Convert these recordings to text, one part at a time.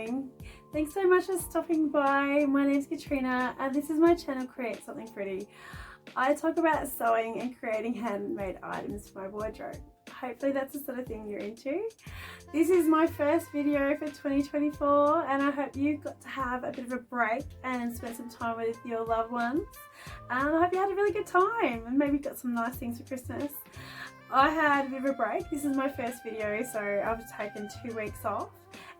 going? Thanks so much for stopping by. My name's Katrina and this is my channel Create Something Pretty. I talk about sewing and creating handmade items for my wardrobe. Hopefully that's the sort of thing you're into. This is my first video for 2024 and I hope you got to have a bit of a break and spend some time with your loved ones. And I hope you had a really good time and maybe got some nice things for Christmas. I had a bit of a break. This is my first video, so I've taken 2 weeks off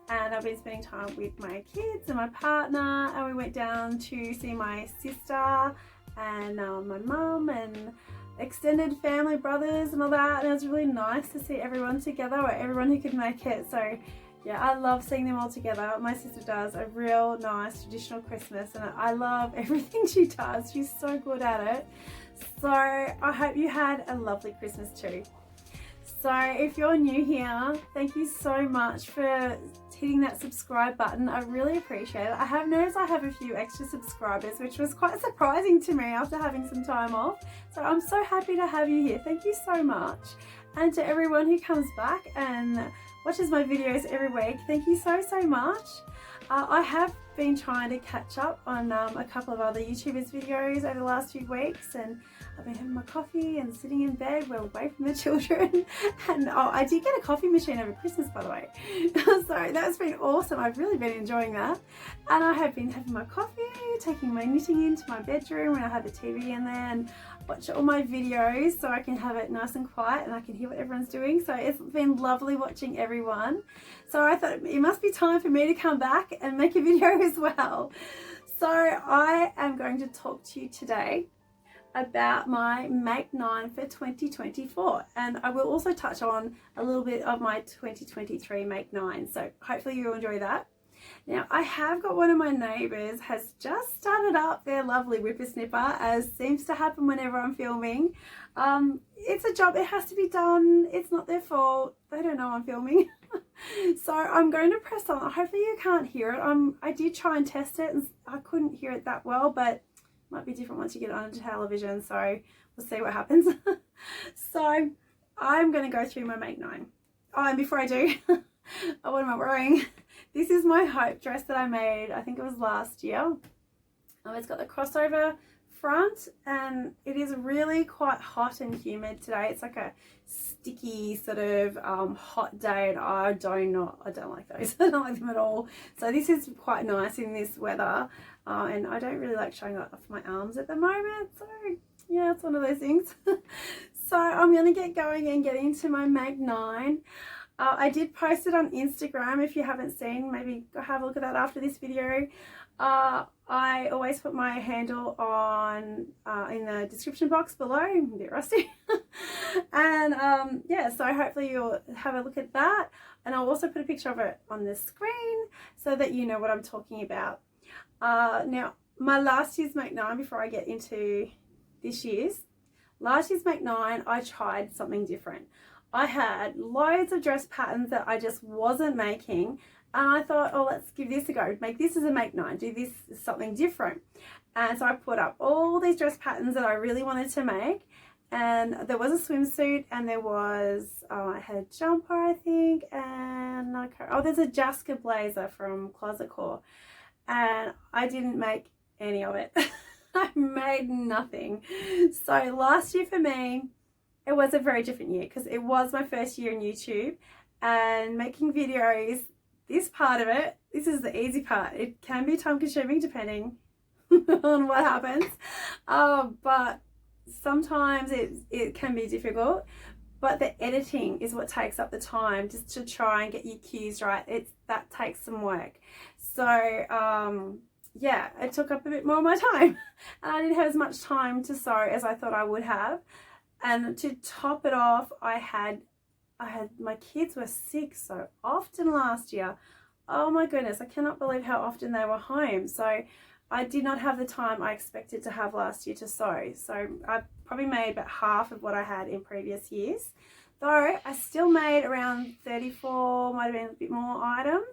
and I've been spending time with my kids and my partner, and we went down to see my sister and my mum and extended family, brothers and all that, and it was really nice to see everyone together, or everyone who could make it. So yeah, I love seeing them all together. My sister does a real nice traditional Christmas and I love everything she does. She's so good at it. So I hope you had a lovely Christmas too. So if you're new here, thank you so much for hitting that subscribe button. I really appreciate it. I have noticed I have a few extra subscribers, which was quite surprising to me after having some time off. So I'm so happy to have you here. Thank you so much. And to everyone who comes back and watches my videos every week, thank you so much. I have been trying to catch up on a couple of other YouTubers' videos over the last few weeks, and I've been having my coffee and sitting in bed well away from the children. And oh, I did get a coffee machine over Christmas, by the way. So that's been awesome. I've really been enjoying that. And I have been having my coffee, taking my knitting into my bedroom when I have the TV in there, and watch all my videos so I can have it nice and quiet and I can hear what everyone's doing. So it's been lovely watching everyone. So I thought it must be time for me to come back and make a video as well. So I am going to talk to you today about my Make 9 for 2024, and I will also touch on a little bit of my 2023 Make 9, so hopefully you'll enjoy that. Now I have got one of my neighbours has just started up their lovely whippersnipper, as seems to happen whenever I'm filming. It's a job, it has to be done, it's not their fault, they don't know I'm filming. So I'm going to press on. Hopefully you can't hear it. I did try and test it and I couldn't hear it that well, but might be different once you get it on television, so we'll see what happens. So I'm going to go through my Make 9. Oh, and before I do, oh, what am I wearing? This is my Hope dress that I made, I think it was last year. It's got the crossover front and it is really quite hot and humid today. It's like a sticky sort of hot day, and I don't like those. I don't like them at all. So this is quite nice in this weather, and I don't really like showing off my arms at the moment, so yeah, it's one of those things. So I'm going to get going and get into my Make 9. I did post it on Instagram. If you haven't seen, maybe go have a look at that after this video. I always put my handle on in the description box below. I'm a bit rusty. And yeah, so hopefully you'll have a look at that, and I'll also put a picture of it on the screen so that you know what I'm talking about. Now my last year's Make 9, before I get into this year's, last year's Make 9 I tried something different. I had loads of dress patterns that I just wasn't making, and I thought, oh, let's give this a go. Make this as a Make 9, do this as something different. And so I put up all these dress patterns that I really wanted to make, and there was a swimsuit, and there was, I had a jumper, I think, and there's a Jaska blazer from Closet Core, and I didn't make any of it. I made nothing. So last year for me, it was a very different year because it was my first year in YouTube and making videos. This part of it, this is the easy part. It can be time consuming depending on what happens, but sometimes it can be difficult. But the editing is what takes up the time, just to try and get your cues right. That takes some work. So yeah, it took up a bit more of my time and I didn't have as much time to sew as I thought I would have. And to top it off, I had my kids were sick so often last year. Oh my goodness, I cannot believe how often they were home. So I did not have the time I expected to have last year to sew. So I probably made about half of what I had in previous years. Though I still made around 34, might have been a bit more items.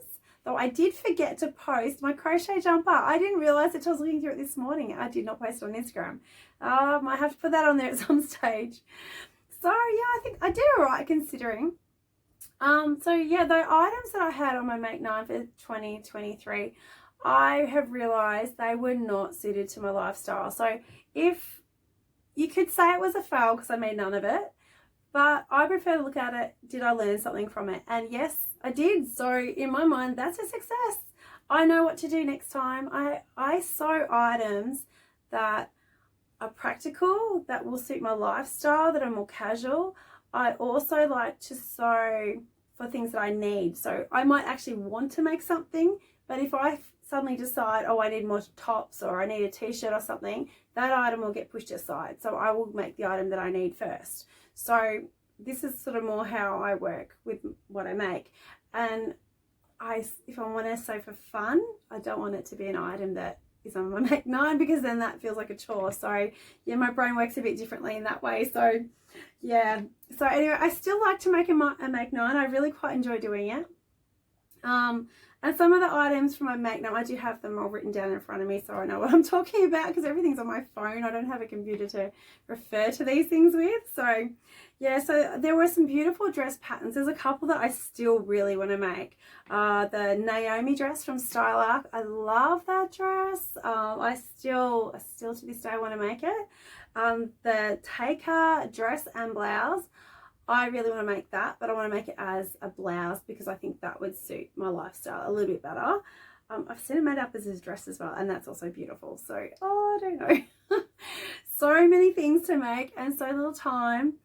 Though I did forget to post my crochet jumper. I didn't realise it. I was looking through it this morning. I did not post it on Instagram. I might have to put that on there at some stage. So yeah, I think I did all right considering. So yeah, the items that I had on my Make 9 for 2023, I have realised they were not suited to my lifestyle. So if you could say it was a fail because I made none of it, but I prefer to look at it, did I learn something from it? And yes, I did. So in my mind, that's a success. I know what to do next time. I sew items that are practical, that will suit my lifestyle, that are more casual. I also like to sew for things that I need. So I might actually want to make something, but if I suddenly decide, oh, I need more tops or I need a t-shirt or something, that item will get pushed aside. So I will make the item that I need first. So this is sort of more how I work with what I make. And if I want to sew for fun, I don't want it to be an item that is on my Make 9 because then that feels like a chore. So yeah, my brain works a bit differently in that way. So yeah. So anyway, I still like to make a Make 9. I really quite enjoy doing it. And some of the items from my Make 9, I do have them all written down in front of me so I know what I'm talking about because everything's on my phone. I don't have a computer to refer to these things with. So yeah, so there were some beautiful dress patterns. There's a couple that I still really want to make. The Naomi dress from Stylark. I love that dress. I still to this day want to make it. The Taker dress and blouse. I really want to make that, but I want to make it as a blouse because I think that would suit my lifestyle a little bit better. I've seen it made up as a dress as well, and that's also beautiful. So, oh, I don't know. So many things to make and so little time.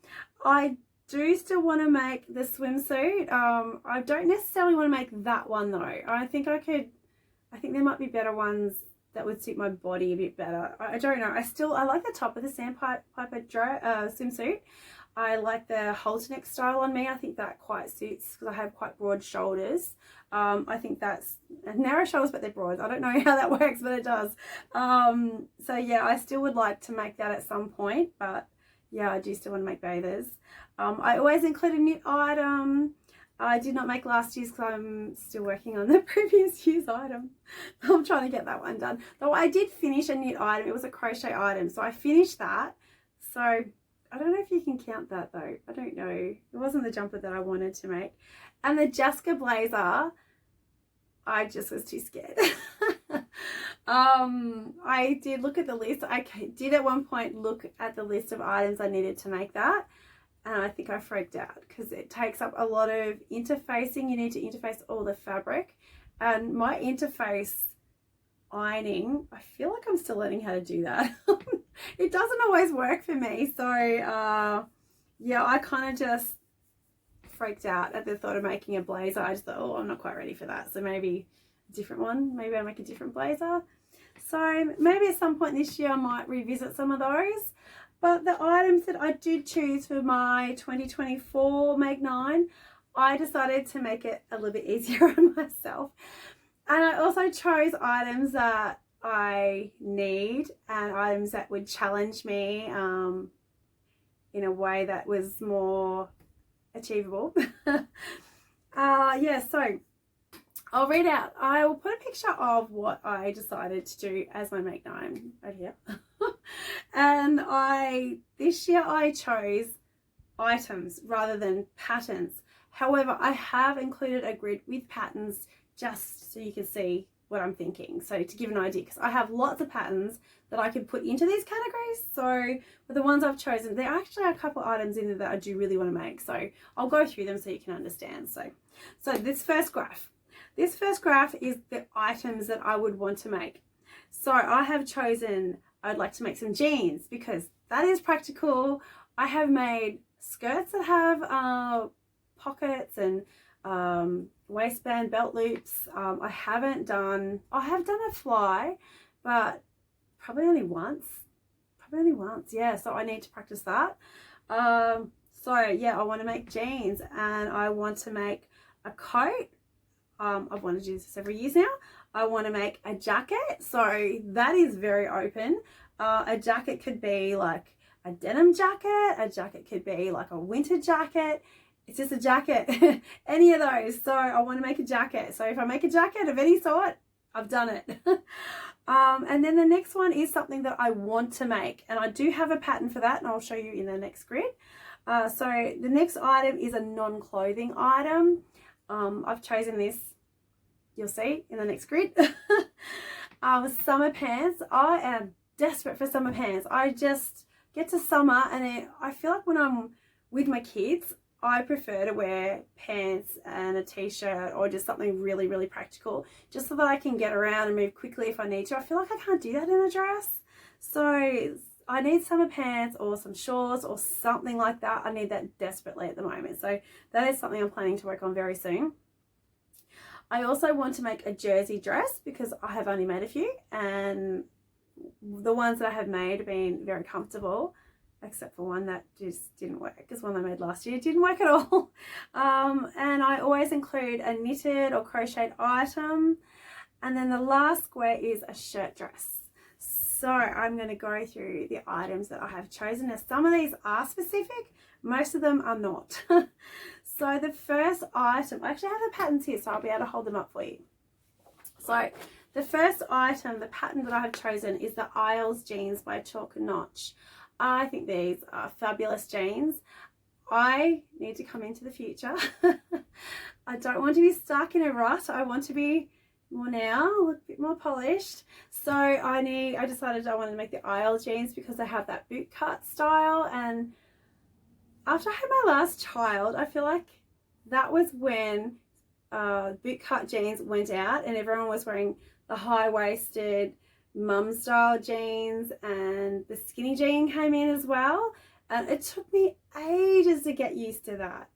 I do still want to make the swimsuit. I don't necessarily want to make that one though. I think there might be better ones that would suit my body a bit better. I don't know. I like the top of the sandpiper swimsuit. I like the halter neck style on me. I think that quite suits because I have quite broad shoulders. I think that's narrow shoulders, but they're broad. I don't know how that works, but it does. So yeah, I still would like to make that at some point, but yeah, I do still want to make bathers. I always include a knit item. I did not make last year's because I'm still working on the previous year's item. I'm trying to get that one done. Though I did finish a knit item. It was a crochet item, so I finished that. So I don't know if you can count that though. I don't know. It wasn't the jumper that I wanted to make. And the Jessica blazer, I just was too scared. I did look at the list. I did at one point look at the list of items I needed to make that. And I think I freaked out because it takes up a lot of interfacing. You need to interface all the fabric. And my interface ironing, I feel like I'm still learning how to do that. It doesn't always work for me. So yeah, I kind of just freaked out at the thought of making a blazer. I just thought, oh, I'm not quite ready for that. So maybe a different one. Maybe I'll make a different blazer. So maybe at some point this year I might revisit some of those. But the items that I did choose for my 2024 Make 9, I decided to make it a little bit easier on myself. And I also chose items that I need and items that would challenge me in a way that was more achievable. Yeah, so I'll read out. I will put a picture of what I decided to do as my Make 9 over here. And this year I chose items rather than patterns. However, I have included a grid with patterns just so you can see what I'm thinking. So to give an idea, because I have lots of patterns that I can put into these categories. So for the ones I've chosen, there are actually a couple items in there that I do really want to make. So I'll go through them so you can understand. So this first graph is the items that I would want to make. So I have chosen, I'd like to make some jeans because that is practical. I have made skirts that have pockets and waistband, belt loops. I have done a fly, but probably only once. Yeah, so I need to practice that. So yeah, I want to make jeans and I want to make a coat. I've wanted to do this for several years now. I want to make a jacket, so that is very open. A jacket could be like a denim jacket, a jacket could be like a winter jacket. It's just a jacket, any of those. So I want to make a jacket. So if I make a jacket of any sort, I've done it. And then the next one is something that I want to make. And I do have a pattern for that and I'll show you in the next grid. So the next item is a non-clothing item. I've chosen this, you'll see in the next grid. Summer pants. I am desperate for summer pants. I just get to summer and I feel like when I'm with my kids, I prefer to wear pants and a t-shirt or just something really, really practical, just so that I can get around and move quickly if I need to. I feel like I can't do that in a dress. So I need summer pants or some shorts or something like that. I need that desperately at the moment. So that is something I'm planning to work on very soon. I also want to make a jersey dress because I have only made a few, and the ones that I have made have been very comfortable, except for one that just didn't work, because one I made last year didn't work at all. And I always include a knitted or crocheted item. And then the last square is a shirt dress. So I'm going to go through the items that I have chosen. Now, some of these are specific, most of them are not. So the first item, I actually have the patterns here, so I'll be able to hold them up for you. So the first item, the pattern that I have chosen is the Isles jeans by Chalk and Notch. I think these are fabulous jeans. I need to come into the future. I don't want to be stuck in a rut. I want to be more now, look a bit more polished. So I decided I wanted to make the Isle jeans because they have that boot cut style. And after I had my last child, I feel like that was when boot cut jeans went out and everyone was wearing the high-waisted mum style jeans, and the skinny jean came in as well. And it took me ages to get used to that.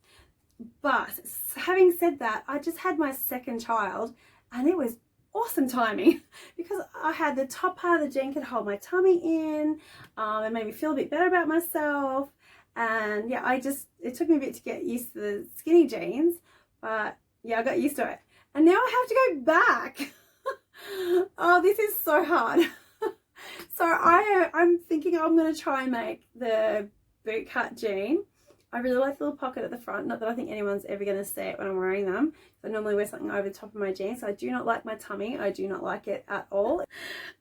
But having said that, I just had my second child and it was awesome timing because I had the top part of the jean could hold my tummy in. It made me feel a bit better about myself. And yeah, it took me a bit to get used to the skinny jeans, but yeah, I got used to it. And now I have to go back. Oh, this is so hard. So I'm thinking I'm going to try and make the boot cut jean. I really like the little pocket at the front. Not that I think anyone's ever going to see it when I'm wearing them. I normally wear something over the top of my jeans. So I do not like my tummy. I do not like it at all.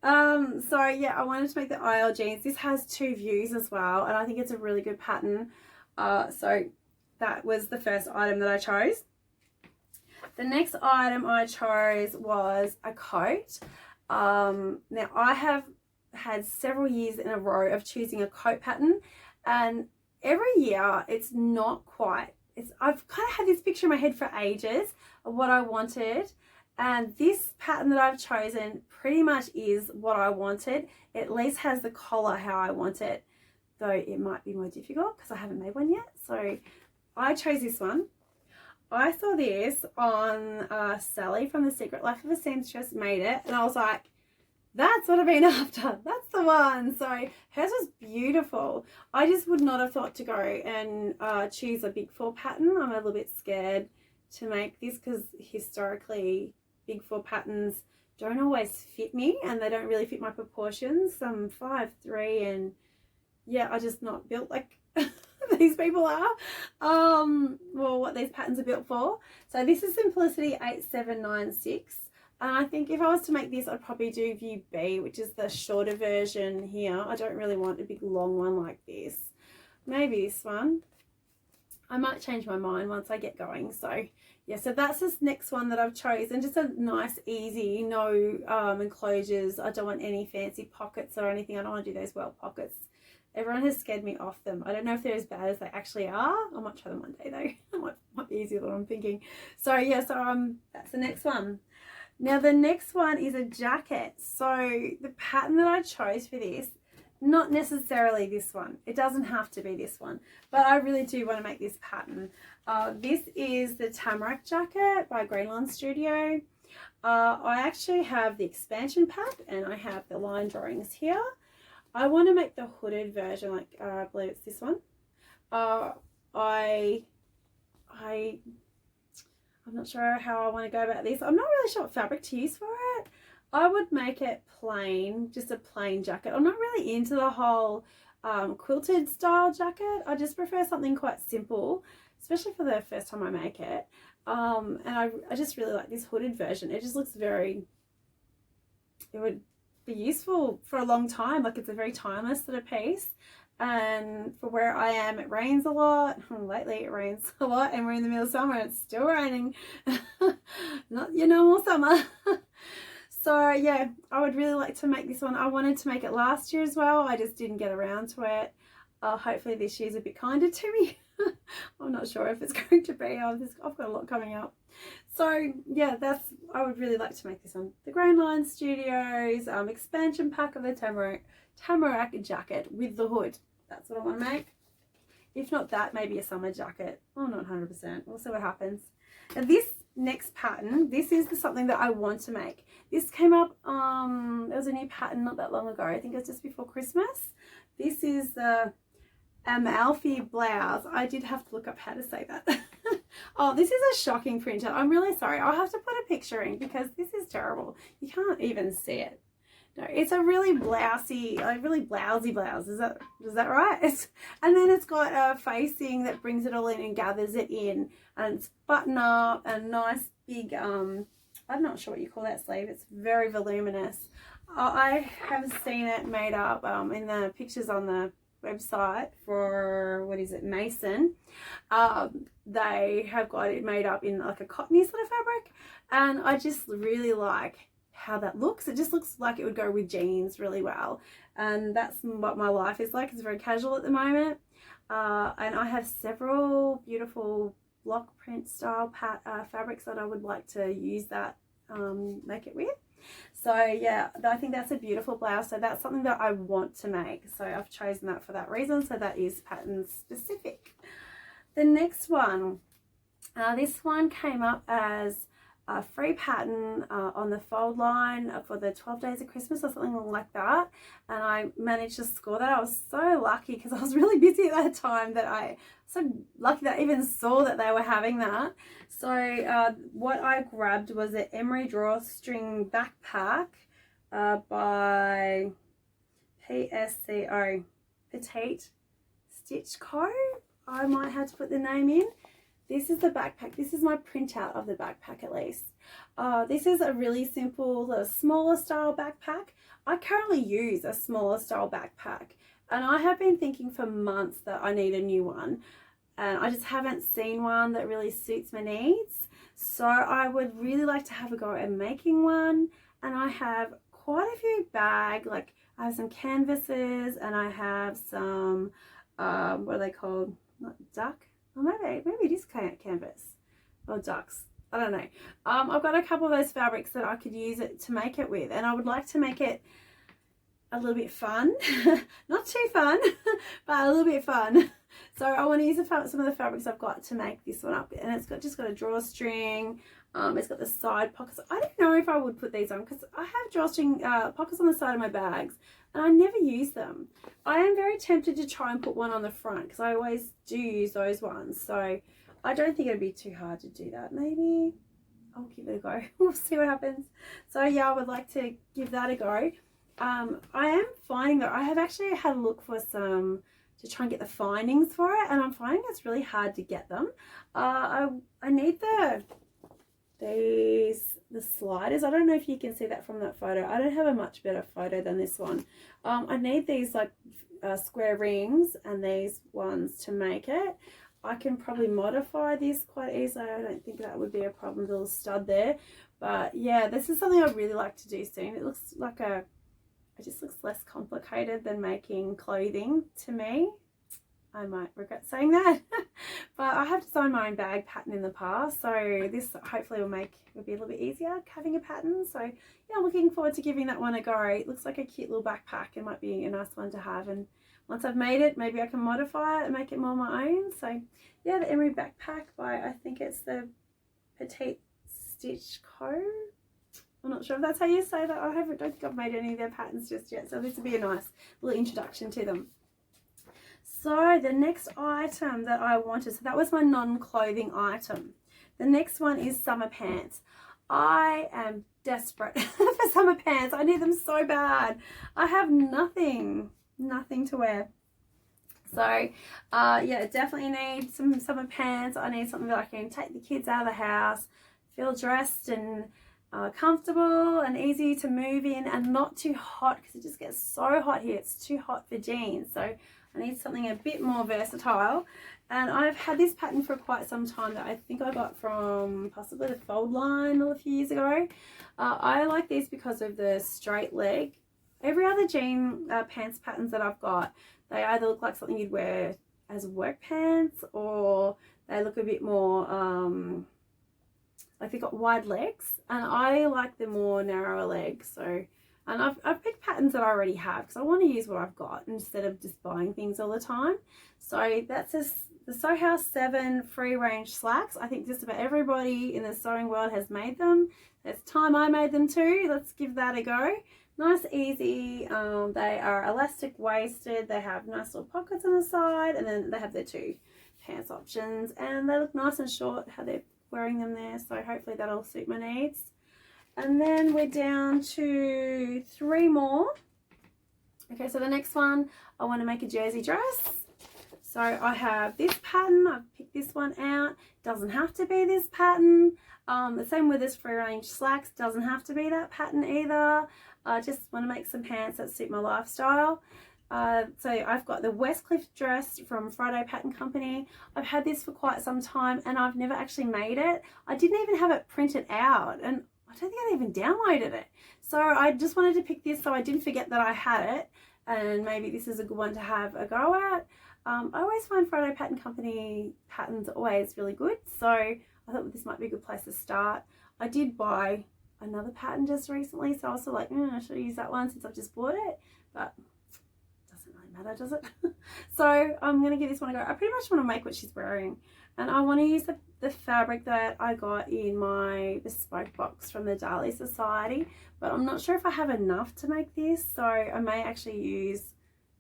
So yeah, I wanted to make the Isle jeans. This has two views as well, and I think it's a really good pattern. So that was the first item that I chose. The next item I chose was a coat. Now I have had several years in a row of choosing a coat pattern, and every year it's not quite. I've kind of had this picture in my head for ages of what I wanted, and this pattern that I've chosen pretty much is what I wanted. It at least has the collar how I want it, though it might be more difficult because I haven't made one yet. So I chose this one. I saw this on Sally from The Secret Life of a Seamstress made it, and I was like, that's what I've been after. That's the one. So hers was beautiful. I just would not have thought to go and choose a big four pattern. I'm a little bit scared to make this because historically big four patterns don't always fit me, and they don't really fit my proportions. I'm 5'3", and yeah, I'm just not built like these people are. Well, what these patterns are built for. So this is Simplicity 8796. And I think if I was to make this, I'd probably do view B, which is the shorter version here. I don't really want a big long one like this. Maybe this one. I might change my mind once I get going. So yeah, so that's this next one that I've chosen. Just a nice, easy, no enclosures. I don't want any fancy pockets or anything. I don't want to do those well pockets. Everyone has scared me off them. I don't know if they're as bad as they actually are. I might try them one day though. It might be easier than I'm thinking. So yeah, so that's the next one. Now the next one is a jacket. So the pattern that I chose for this, not necessarily this one. It doesn't have to be this one, but I really do want to make this pattern. This is the Tamarack jacket by Grainline Studio. I actually have the expansion pack and I have the line drawings here. I want to make the hooded version, like I believe it's this one. I'm not sure how I want to go about this. I'm not really sure what fabric to use for it. I would make it plain, just a plain jacket. I'm not really into the whole quilted style jacket. I just prefer something quite simple, especially for the first time I make it. And I just really like this hooded version. It just looks it would be useful for a long time. Like it's a very timeless sort of piece. And for where I am, it rains a lot. Lately it rains a lot, and we're in the middle of summer. It's still raining. Not your normal summer. So yeah, I would really like to make this one. I wanted to make it last year as well. I just didn't get around to it. Hopefully this year's a bit kinder to me. I'm not sure if it's going to be. I've got a lot coming up. So yeah, I would really like to make this one. The Grainline Studios expansion pack of the Tamarack jacket with the hood. That's what I want to make. If not that, maybe a summer jacket. Oh, not 100%. We'll see what happens. Now this next pattern, this is something that I want to make. This came up, there was a new pattern not that long ago. I think it was just before Christmas. This is the Amalfi blouse. I did have to look up how to say that. Oh, this is a shocking printout. I'm really sorry. I'll have to put a picture in because this is terrible. You can't even see it. No, it's a really blousy, blouse. Is that right? And then it's got a facing that brings it all in and gathers it in, and it's button up and nice big I'm not sure what you call that sleeve. It's very voluminous. I have seen it made up in the pictures on the website for, what is it, Mason. They have got it made up in like a cottony sort of fabric, and I just really like how that looks. It just looks like it would go with jeans really well, and that's what my life is like. It's very casual at the moment, and I have several beautiful block print style fabrics that I would like to use that, make it with. So yeah, I think that's a beautiful blouse. So that's something that I want to make. So I've chosen that for that reason. So that is pattern specific. The next one, this one came up as a free pattern on the fold line for the 12 days of Christmas or something like that, and I managed to score that. I was so lucky because I was really busy at that time that so lucky that I even saw that they were having that. So what I grabbed was an emery drawstring backpack by PSCO, Petite Stitch Co. I might have to put the name in. This is the backpack. This is my printout of the backpack at least. This is a really simple, smaller style backpack. I currently use a smaller style backpack, and I have been thinking for months that I need a new one, and I just haven't seen one that really suits my needs. So I would really like to have a go at making one, and I have quite a few bags. Like I have some canvases, and I have some, what are they called? Not duck. Or maybe it is canvas or ducks. I don't know. I've got a couple of those fabrics that I could use it to make it with, and I would like to make it a little bit fun. Not too fun, but a little bit fun. So I want to use some of the fabrics I've got to make this one up, and it's just got a drawstring. It's got the side pockets. I don't know if I would put these on because I have drawstring pockets on the side of my bags, and I never use them. I am very tempted to try and put one on the front because I always do use those ones. So I don't think it'd be too hard to do that. Maybe I'll give it a go. We'll see what happens. So yeah, I would like to give that a go. I am finding that I have actually had a look for some to try and get the findings for it, and I'm finding it's really hard to get them. I need the sliders. I don't know if you can see that from that photo. I don't have a much better photo than this one. I need these like square rings and these ones to make it. I can probably modify this quite easily. I don't think that would be a problem, the little stud there. But yeah, this is something I'd really like to do soon. It looks like it just looks less complicated than making clothing to me. I might regret saying that, but I have designed my own bag pattern in the past, so this hopefully will be a little bit easier having a pattern. So yeah, I'm looking forward to giving that one a go. It looks like a cute little backpack. It might be a nice one to have, and once I've made it, maybe I can modify it and make it more my own. So yeah, the emery backpack by, I think it's the Petite Stitch Co. I'm not sure if that's how you say that. I don't think I've made any of their patterns just yet, so this will be a nice little introduction to them. So the next item that I wanted, so that was my non-clothing item. The next one is summer pants. I am desperate for summer pants. I need them so bad. I have nothing to wear. So yeah, definitely need some summer pants. I need something that I can take the kids out of the house, feel dressed and comfortable and easy to move in, and not too hot because it just gets so hot here. It's too hot for jeans. So I need something a bit more versatile. And I've had this pattern for quite some time that I think I got from possibly the Fold line a few years ago. I like these because of the straight leg. Every other jean pants patterns that I've got, they either look like something you'd wear as work pants, or they look a bit more like they've got wide legs, and I like the more narrower legs. So, and I've picked patterns that I already have because I want to use what I've got instead of just buying things all the time. So that's the Sew House 7 free range slacks. I think just about everybody in the sewing world has made them. It's time I made them too. Let's give that a go. Nice, easy. They are elastic waisted. They have nice little pockets on the side, and then they have their 2 pants options, and they look nice and short how they're wearing them there. So hopefully that'll suit my needs. And then we're down to 3 more. Okay, so the next one, I want to make a jersey dress. So I have this pattern. I've picked this one out. Doesn't have to be this pattern. The same with this free range slacks. Doesn't have to be that pattern either. I just want to make some pants that suit my lifestyle. So I've got the Westcliff dress from Friday Pattern Company. I've had this for quite some time and I've never actually made it. I didn't even have it printed out, and I don't think I even downloaded it. So I just wanted to pick this so I didn't forget that I had it, and maybe this is a good one to have a go at. I always find Friday Pattern Company patterns always really good, so I thought this might be a good place to start. I did buy another pattern just recently, so I was sort of like, I should use that one since I've just bought it, but it doesn't really matter, does it? So I'm going to give this one a go. I pretty much want to make what she's wearing, and I want to use the fabric that I got in my Bespoke Box from the Dali Society, but I'm not sure if I have enough to make this, so I may actually use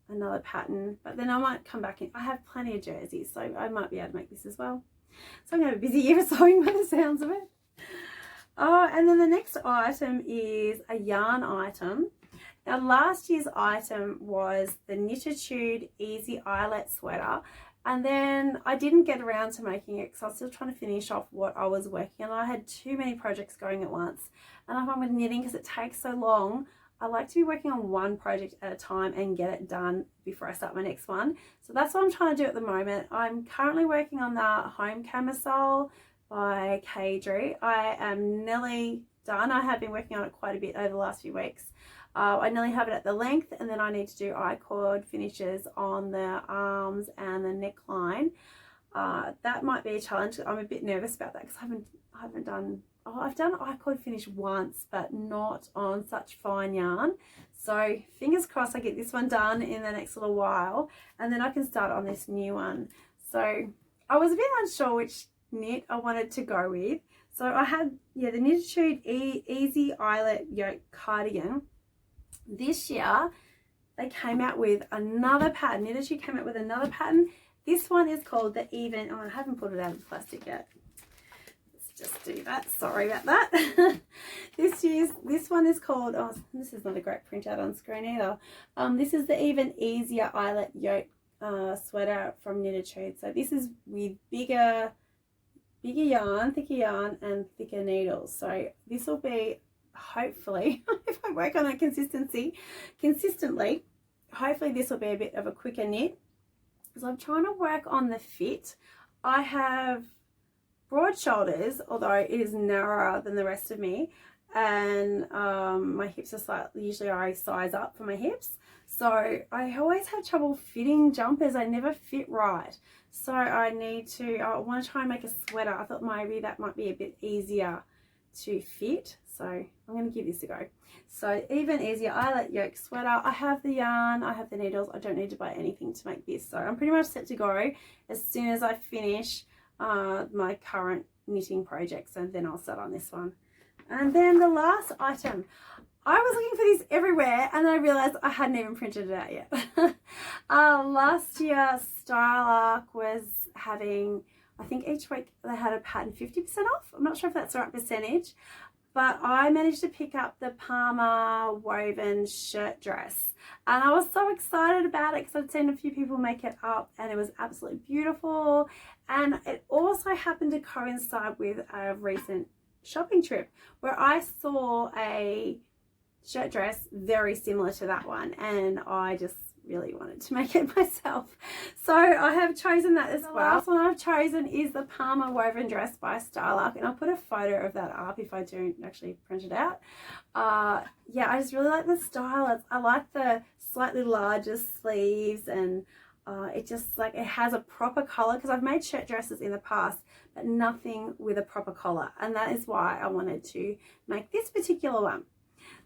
another pattern, but then I might come back in. I have plenty of jerseys, so I might be able to make this as well. So I'm going to have a busy year of sewing by the sounds of it. Oh, and then the next item is a yarn item. Now last year's item was the Knititude Easy Eyelet sweater, and then I didn't get around to making it because I was still trying to finish off what I was working on. I had too many projects going at once, and I find with knitting, because it takes so long, I like to be working on one project at a time and get it done before I start my next one. So that's what I'm trying to do at the moment. I'm currently working on the Home Camisole by Kadri. I am nearly done. I have been working on it quite a bit over the last few weeks. I nearly have it at the length, and then I need to do I-cord finishes on the arms and the neckline. That might be a challenge. I'm a bit nervous about that because I haven't done. Oh, I've done I-cord finish once, but not on such fine yarn. So fingers crossed I get this one done in the next little while, and then I can start on this new one. So I was a bit unsure which knit I wanted to go with. So I had, the Knititude Easy Eyelet Yoke Cardigan. This year they came out with another pattern. Knititude came out with another pattern. This one is called the Even. Oh, I haven't put it out of the plastic yet. Just do that, sorry about that. This one is called, oh, this is not a great printout on screen either. This is the Even Easier Eyelet Yoke sweater from Knititude. So this is with bigger yarn, thicker yarn, and thicker needles. So this will be, hopefully, if I work on it consistently, hopefully this will be a bit of a quicker knit. So I'm trying to work on the fit. I have broad shoulders, although it is narrower than the rest of me, and my hips are slightly, usually I size up for my hips, so I always have trouble fitting jumpers. I never fit right, so I want to try and make a sweater. I thought maybe that might be a bit easier to fit, so I'm going to give this a go. So Even Easier Eyelet Yoke sweater. I have the yarn, I have the needles. I don't need to buy anything to make this, so I'm pretty much set to go as soon as I finish my current knitting projects, and then I'll start on this one. And then the last item, I was looking for this everywhere and I realized I hadn't even printed it out yet. Last year Style Arc was having, I think each week they had a pattern 50% off. I'm not sure if that's the right percentage, but I managed to pick up the Palmer woven shirt dress, and I was so excited about it because I'd seen a few people make it up and it was absolutely beautiful. And it also happened to coincide with a recent shopping trip where I saw a shirt dress very similar to that one, and I just really wanted to make it myself. So I have chosen that as well. The last one I've chosen is the Palmer Woven Dress by Starlark, and I'll put a photo of that up if I don't actually print it out. Yeah, I just really like the style. I like the slightly larger sleeves, and it just like, it has a proper collar, because I've made shirt dresses in the past but nothing with a proper collar, and that is why I wanted to make this particular one.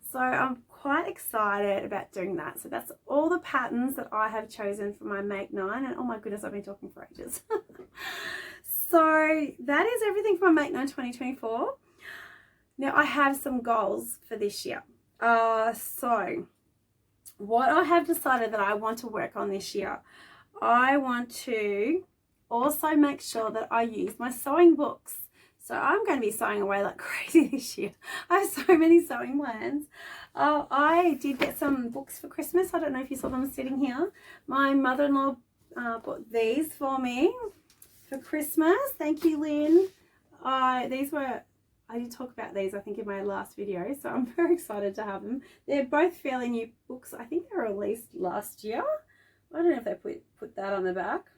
So I'm quite excited about doing that. So that's all the patterns that I have chosen for my Make 9. And oh my goodness, I've been talking for ages. So that is everything for my Make 9 2024. Now I have some goals for this year. So what I have decided that I want to work on this year, I want to also make sure that I use my sewing books. So I'm going to be sewing away like crazy this year. I have so many sewing plans. I did get some books for Christmas. I don't know if you saw them sitting here. My mother-in-law bought these for me for Christmas. Thank you, Lynn. I did talk about these, I think, in my last video, so I'm very excited to have them. They're both fairly new books. I think they were released last year. I don't know if they put that on the back.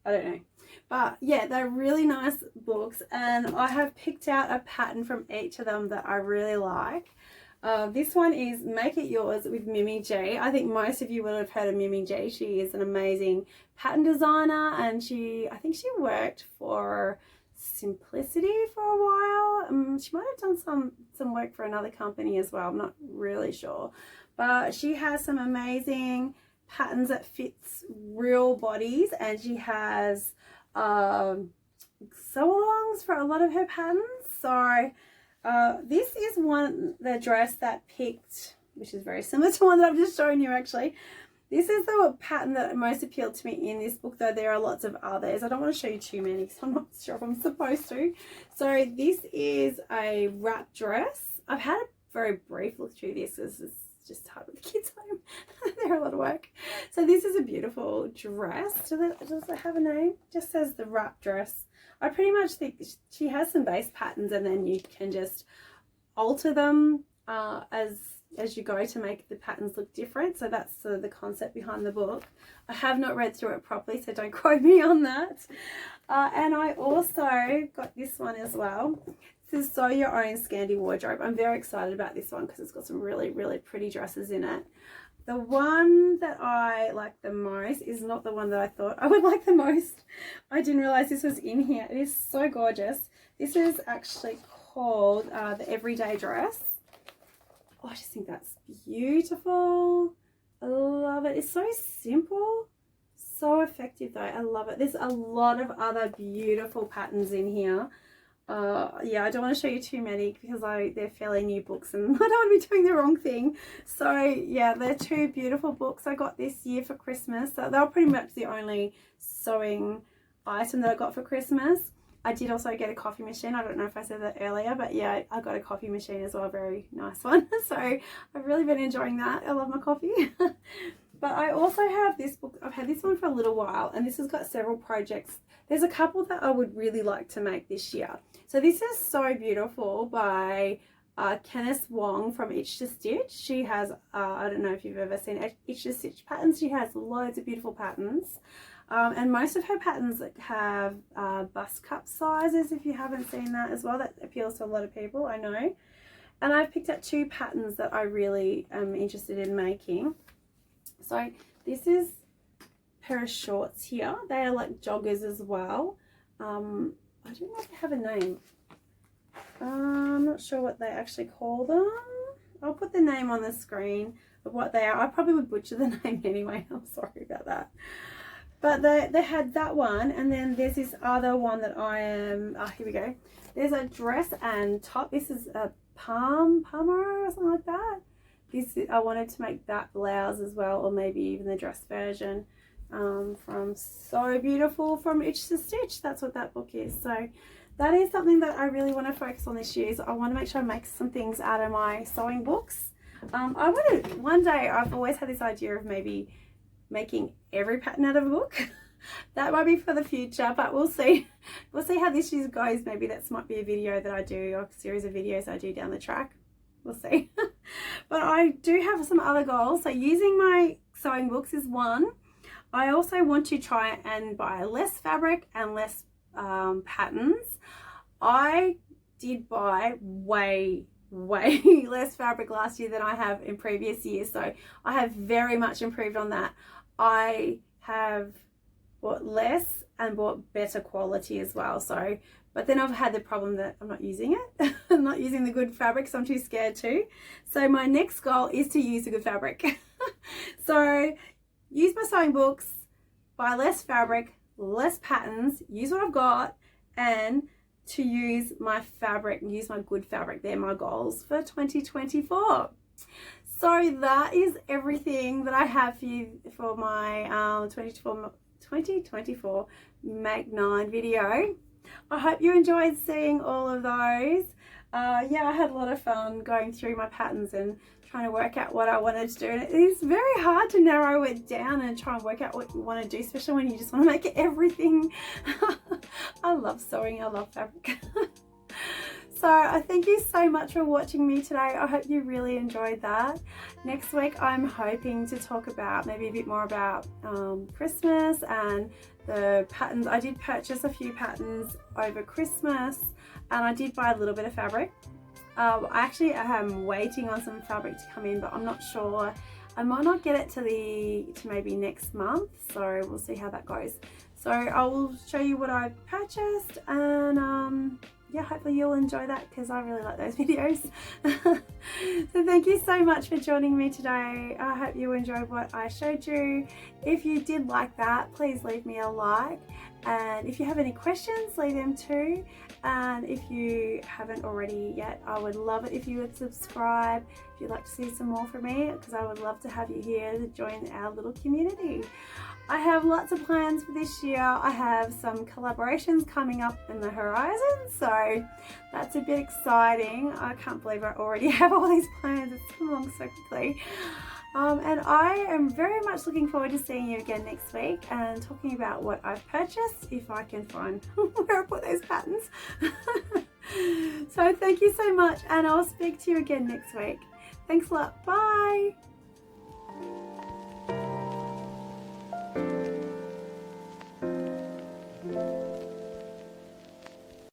I don't know, but yeah, they're really nice books, and I have picked out a pattern from each of them that I really like. This one is Make It Yours with Mimi G. I think most of you will have heard of Mimi G. She is an amazing pattern designer, and I think she worked for Simplicity for a while. She might have done some work for another company as well. I'm not really sure, but she has some amazing patterns that fits real bodies, and she has sew-alongs for a lot of her patterns. So this is the dress that picked, which is very similar to one that I've just shown you actually. This is the pattern that most appealed to me in this book, though there are lots of others. I don't want to show you too many because I'm not sure if I'm supposed to. So this is a wrap dress. I've had a very brief look through this. This is just hard with the kids home. They're a lot of work. So this is a beautiful dress. Does it have a name? It just says the wrap dress. I pretty much think she has some base patterns, and then you can just alter them as you go to make the patterns look different. So that's sort of the concept behind the book. I have not read through it properly, so don't quote me on that. And I also got this one as well. This is Sew Your Own Scandi Wardrobe. I'm very excited about this one because it's got some really, really pretty dresses in it. The one that I like the most is not the one that I thought I would like the most. I didn't realize this was in here. It is so gorgeous. This is actually called the Everyday Dress. Oh, I just think that's beautiful. I love it. It's so simple, so effective though. I love it. There's a lot of other beautiful patterns in here. Yeah, I don't want to show you too many because they're fairly new books and I don't want to be doing the wrong thing. So yeah, they're two beautiful books I got this year for Christmas. So they were pretty much the only sewing item that I got for Christmas. I did also get a coffee machine. I don't know if I said that earlier, but yeah, I got a coffee machine as well. Very nice one. So I've really been enjoying that. I love my coffee. But I also have this book. I've had this one for a little while, and this has got several projects. There's a couple that I would really like to make this year. So this is So Beautiful by Kenneth Wong from Itch to Stitch. She has, I don't know if you've ever seen Itch to Stitch patterns. She has loads of beautiful patterns. And most of her patterns have bust cup sizes, if you haven't seen that as well. That appeals to a lot of people, I know. And I've picked up two patterns that I really am interested in making. So this is a pair of shorts here. They are like joggers as well. I don't know if they have a name. I'm not sure what they actually call them. I'll put the name on the screen of what they are. I probably would butcher the name anyway. I'm sorry about that. But they had that one, and then there's this other one that I am, here we go. There's a dress and top. This is a Palmer or something like that. I wanted to make that blouse as well, or maybe even the dress version from So Beautiful from Itch to Stitch. That's what that book is. So that is something that I really want to focus on this year. So I want to make sure I make some things out of my sewing books. I want to, one day, I've always had this idea of maybe making every pattern out of a book. That might be for the future, but we'll see. We'll see how this year goes. Maybe that might be a video that I do, or a series of videos I do down the track. We'll see. But I do have some other goals. So using my sewing books is one. I also want to try and buy less fabric and less patterns. I did buy way less fabric last year than I have in previous years, so I have very much improved on that. I have bought less and bought better quality as well, so but then I've had the problem that I'm not using it. I'm not using the good fabric, so I'm too scared to. So my next goal is to use the good fabric. So use my sewing books, buy less fabric, less patterns, use what I've got, and to use my fabric, use my good fabric. They're my goals for 2024. So that is everything that I have for you for my 2024 Make 9 video. I hope you enjoyed seeing all of those. Yeah, I had a lot of fun going through my patterns and trying to work out what I wanted to do. And it is very hard to narrow it down and try and work out what you want to do, especially when you just want to make everything. I love sewing, I love fabric. So I thank you so much for watching me today. I hope you really enjoyed that. Next week I'm hoping to talk about maybe a bit more about Christmas and the patterns. I did purchase a few patterns over Christmas and I did buy a little bit of fabric. I actually am waiting on some fabric to come in, but I'm not sure. I might not get it to maybe next month, so we'll see how that goes. So I will show you what I purchased, and yeah, hopefully you'll enjoy that because I really like those videos. So thank you so much for joining me today. I hope you enjoyed what I showed you. If you did like that, please leave me a like, and if you have any questions, leave them too. And if you haven't already yet, I would love it if you would subscribe if you'd like to see some more from me, because I would love to have you here to join our little community. I have lots of plans for this year. I have some collaborations coming up in the horizon, so that's a bit exciting. I can't believe I already have all these plans. It's come along so quickly. And I am very much looking forward to seeing you again next week and talking about what I've purchased, if I can find where I put those patterns. So thank you so much, and I'll speak to you again next week. Thanks a lot. Bye.